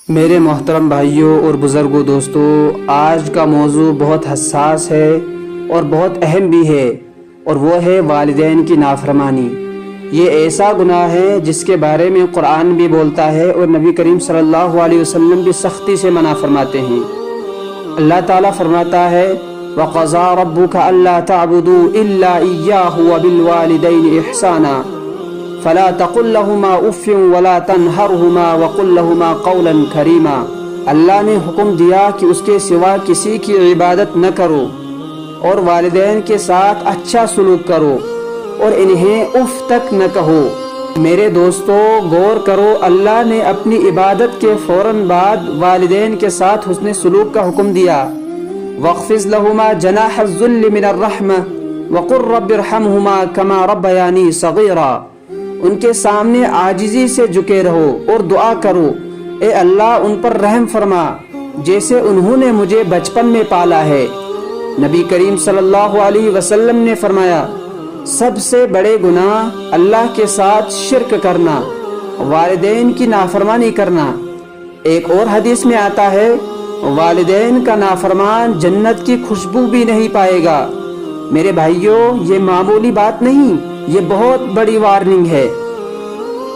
میرے محترم بھائیوں اور بزرگوں دوستوں، آج کا موضوع بہت حساس ہے اور بہت اہم بھی ہے، اور وہ ہے والدین کی نافرمانی۔ یہ ایسا گناہ ہے جس کے بارے میں قرآن بھی بولتا ہے اور نبی کریم صلی اللہ علیہ وسلم بھی سختی سے منع فرماتے ہیں۔ اللہ تعالیٰ فرماتا ہے وَقَضَىٰ رَبُّكَ أَلَّا تَعْبُدُوا إِلَّا إِيَّاهُ وَبِالْوَالِدَيْنِ إِحْسَانًا فَلَا تَقُل لَّهُمَا أُفٍّ وَلَا تَنْهَرْهُمَا وَقُل لَّهُمَا قَوْلًا كَرِيمًا۔ اللہ نے حکم دیا کہ اس کے سوا کسی کی عبادت نہ کرو اور والدین کے ساتھ اچھا سلوک کرو اور انہیں اف تک نہ کہو۔ میرے دوستو، غور کرو، اللہ نے اپنی عبادت کے فوراً بعد والدین کے ساتھ حسن سلوک کا حکم دیا۔ وَاخْفِضْ لَهُمَا جَنَاحَ الذُّلِّ مِنَ الرَّحْمَةِ وَقُل رَّبِّ ارْحَمْهُمَا كَمَا رَبَّيَانِي صَغِيرًا۔ ان کے سامنے عاجزی سے جھکے رہو اور دعا کرو، اے اللہ ان پر رحم فرما جیسے انہوں نے مجھے بچپن میں پالا ہے۔ نبی کریم صلی اللہ علیہ وسلم نے فرمایا، سب سے بڑے گناہ اللہ کے ساتھ شرک کرنا، والدین کی نافرمانی کرنا۔ ایک اور حدیث میں آتا ہے والدین کا نافرمان جنت کی خوشبو بھی نہیں پائے گا۔ میرے بھائیوں، یہ معمولی بات نہیں، یہ بہت بڑی وارننگ ہے۔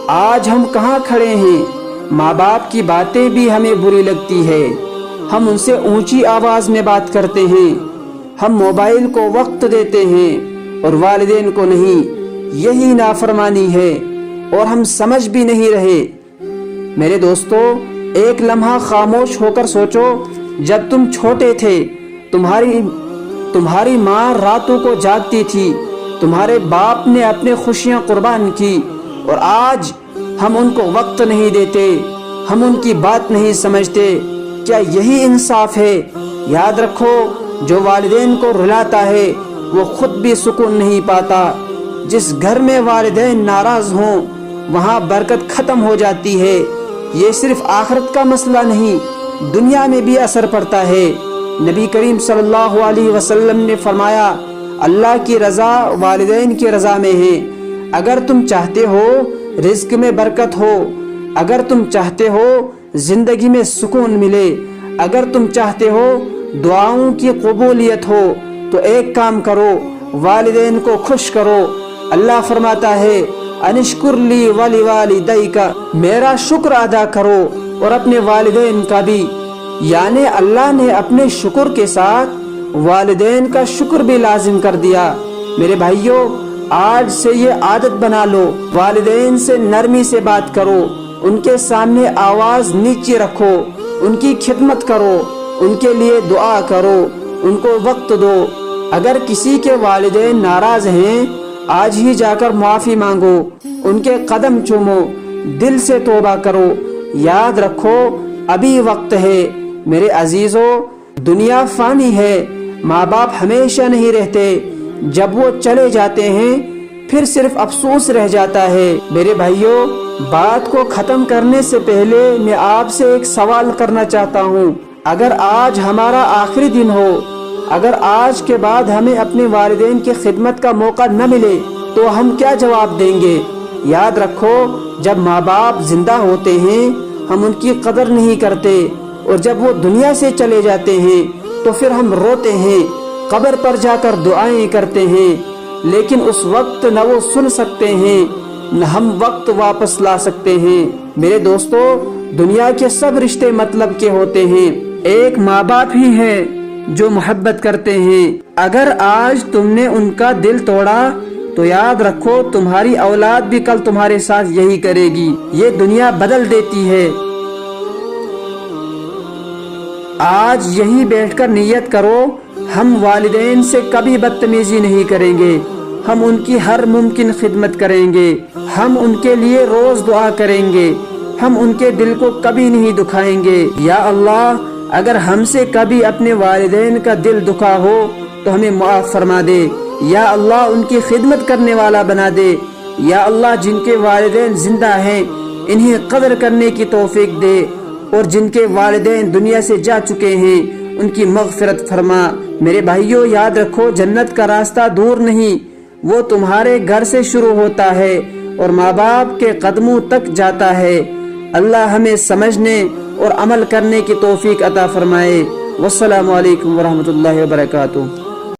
آج ہم کہاں کھڑے ہیں؟ ماں باپ کی باتیں بھی ہمیں بری لگتی ہے، ہم ان سے اونچی آواز میں بات کرتے ہیں، ہم موبائل کو وقت دیتے ہیں اور والدین کو نہیں۔ یہی نافرمانی ہے اور ہم سمجھ بھی نہیں رہے۔ میرے دوستو، ایک لمحہ خاموش ہو کر سوچو، جب تم چھوٹے تھے تمہاری ماں راتوں کو جاگتی تھی، تمہارے باپ نے اپنے خوشیاں قربان کی، اور آج ہم ان کو وقت نہیں دیتے، ہم ان کی بات نہیں سمجھتے۔ کیا یہی انصاف ہے؟ یاد رکھو، جو والدین کو رلاتا ہے وہ خود بھی سکون نہیں پاتا۔ جس گھر میں والدین ناراض ہوں وہاں برکت ختم ہو جاتی ہے۔ یہ صرف آخرت کا مسئلہ نہیں، دنیا میں بھی اثر پڑتا ہے۔ نبی کریم صلی اللہ علیہ وسلم نے فرمایا، اللہ کی رضا والدین کی رضا میں ہے۔ اگر تم چاہتے ہو رزق میں برکت ہو، اگر تم چاہتے ہو زندگی میں سکون ملے، اگر تم چاہتے ہو دعاؤں کی قبولیت ہو، تو ایک کام کرو، والدین کو خوش کرو۔ اللہ فرماتا ہے انشکر لی ولوالدیک، میرا شکر ادا کرو اور اپنے والدین کا بھی۔ یعنی اللہ نے اپنے شکر کے ساتھ والدین کا شکر بھی لازم کر دیا۔ میرے بھائیوں، آج سے یہ عادت بنا لو، والدین سے نرمی سے بات کرو، ان کے سامنے آواز نیچے رکھو، ان کی خدمت کرو، ان کے لیے دعا کرو، ان کو وقت دو۔ اگر کسی کے والدین ناراض ہیں، آج ہی جا کر معافی مانگو، ان کے قدم چومو، دل سے توبہ کرو۔ یاد رکھو، ابھی وقت ہے۔ میرے عزیزو، دنیا فانی ہے، ماں باپ ہمیشہ نہیں رہتے، جب وہ چلے جاتے ہیں پھر صرف افسوس رہ جاتا ہے۔ میرے بھائیوں، بات کو ختم کرنے سے پہلے میں آپ سے ایک سوال کرنا چاہتا ہوں۔ اگر آج ہمارا آخری دن ہو، اگر آج کے بعد ہمیں اپنے والدین کی خدمت کا موقع نہ ملے تو ہم کیا جواب دیں گے؟ یاد رکھو، جب ماں باپ زندہ ہوتے ہیں ہم ان کی قدر نہیں کرتے، اور جب وہ دنیا سے چلے جاتے ہیں تو پھر ہم روتے ہیں، قبر پر جا کر دعائیں کرتے ہیں، لیکن اس وقت نہ وہ سن سکتے ہیں نہ ہم وقت واپس لا سکتے ہیں۔ میرے دوستو، دنیا کے سب رشتے مطلب کے ہوتے ہیں، ایک ماں باپ ہی ہے جو محبت کرتے ہیں۔ اگر آج تم نے ان کا دل توڑا تو یاد رکھو تمہاری اولاد بھی کل تمہارے ساتھ یہی کرے گی۔ یہ دنیا بدل دیتی ہے۔ آج یہی بیٹھ کر نیت کرو، ہم والدین سے کبھی بدتمیزی نہیں کریں گے، ہم ان کی ہر ممکن خدمت کریں گے، ہم ان کے لیے روز دعا کریں گے، ہم ان کے دل کو کبھی نہیں دکھائیں گے۔ یا اللہ، اگر ہم سے کبھی اپنے والدین کا دل دکھا ہو تو ہمیں معاف فرما دے۔ یا اللہ، ان کی خدمت کرنے والا بنا دے۔ یا اللہ، جن کے والدین زندہ ہیں انہیں قدر کرنے کی توفیق دے، اور جن کے والدین دنیا سے جا چکے ہیں ان کی مغفرت فرما۔ میرے بھائیوں، یاد رکھو، جنت کا راستہ دور نہیں، وہ تمہارے گھر سے شروع ہوتا ہے اور ماں باپ کے قدموں تک جاتا ہے۔ اللہ ہمیں سمجھنے اور عمل کرنے کی توفیق عطا فرمائے۔ والسلام علیکم ورحمۃ اللہ وبرکاتہ۔